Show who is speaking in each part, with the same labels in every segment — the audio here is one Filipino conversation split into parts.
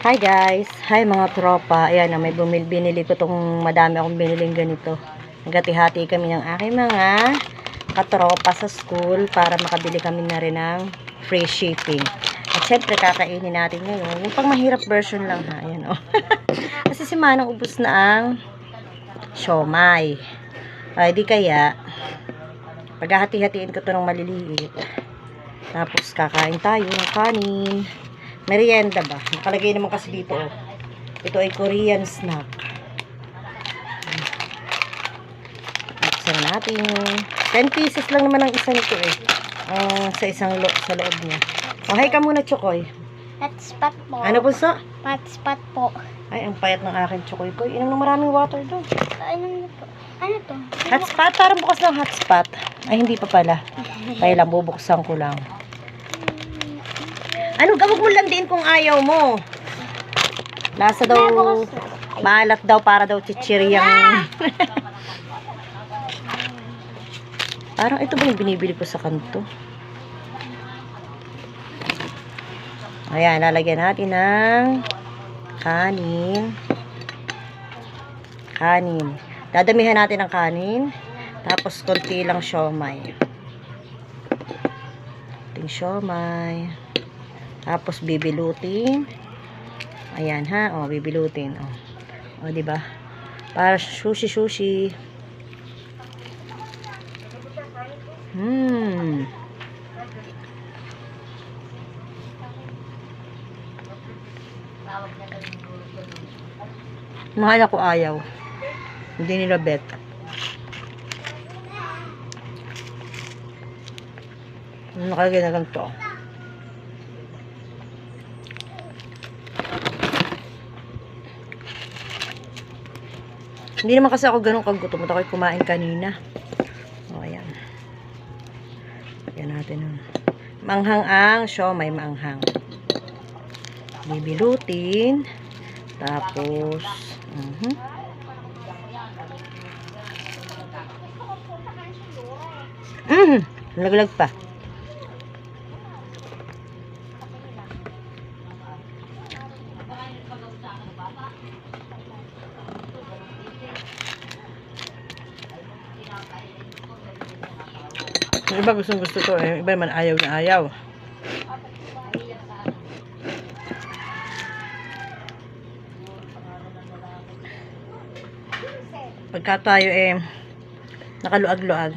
Speaker 1: Hi guys! Hi mga tropa. Ayan na, may binili ko tong madami akong biniling ganito. Nagati-hati kami ng aking mga katropa sa school para makabili kami na rin ng free shipping. At syempre kakainin natin ngayon. Yung pang mahirap version lang ha. Ayan o. Kasi si Manang ubos na ang siomay. Ay di kaya paghahati-hatiin ko to ng maliliit. Tapos kakain tayo ng kanin. Merienda ba? Nakalagay naman kasi dito. Oh. Ito ay Korean snack. Buksan natin. 10 pieces lang naman ang isa nito eh. Sa loob niya. Oh, hi ka muna, Chokoy.
Speaker 2: Hotspot po.
Speaker 1: Ano po sa?
Speaker 2: Hotspot po.
Speaker 1: Ay, ang payat ng akin, Chokoy ko. Inom ng maraming water doon.
Speaker 2: Ano po? Ano to?
Speaker 1: Hotspot? Parang bukas ng hotspot. Ay, hindi pa pala. Kaya lang, bubuksan ko lang. Ano, gawag mo lang din kung ayaw mo. Nasa daw, maalat daw para daw chichiriyang. Parang ito ba yung binibili ko sa kanto? Ayan, lalagyan natin ng kanin. Kanin. Dadamihan natin ng kanin. Tapos, konti lang siomay. Konting siomay. Tapos bibilutin. Ayan ha, oh, bibilutin. Oh. Oh, di ba? Para sushi. Mahal ako ayaw. Hindi nila bet. Nakalagay na lang to. Hindi naman kasi ako ganun kagutom. At ako'y kumain kanina. O, ayan. Lagyan natin. Manghang ang siomay, maanghang. Bibilutin. Tapos, laglag pa. Yung iba gusto to eh. Iba naman ayaw na ayaw. Pagka tayo eh nakaluag-luag,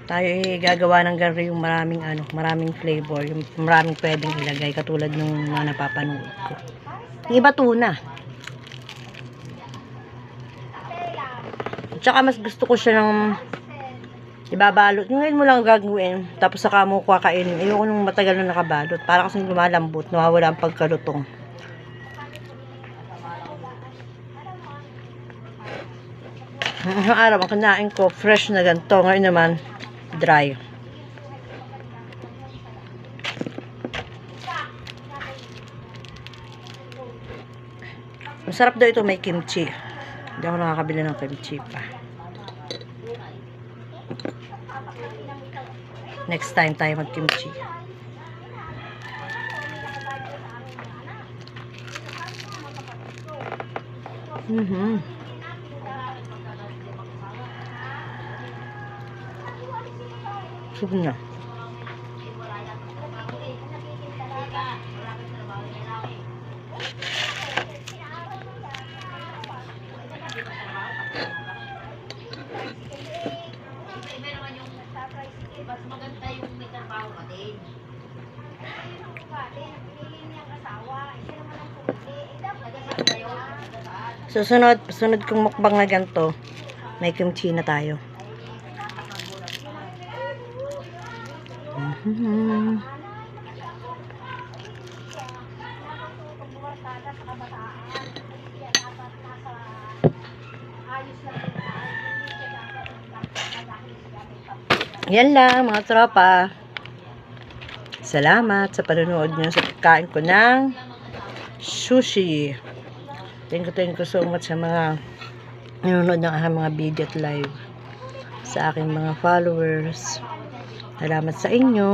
Speaker 1: tayo eh gagawa ng ganito yung maraming flavor, yung maraming pwedeng ilagay katulad nung mga napapanood ko. Yung iba tuna. At saka mas gusto ko siya ng ibabalot. Yung ngayon mo lang gagawin, tapos saka mo kakainin. Ayoko nung matagal na nakabalot. Para kasing lumalambot, nawawala ang pagkalutong. Ang araw, ang kinain ko, fresh na ganito. Ngayon naman, dry. Masarap daw ito, may kimchi. Hindi ako nakakabili ng kimchi pa. Next time tayo mag-kimchi. Subo na.
Speaker 2: Mas maganda yung may trabaho ka din.
Speaker 1: Sunod kong mukbang na ganito, may kimchi na tayo. Yan lang mga tropa. Salamat sa panonood nyo sa pagkain ko ng sushi. Thank you so much sa mga nanonood ng aking mga video at live. Sa aking mga followers. Salamat sa inyo.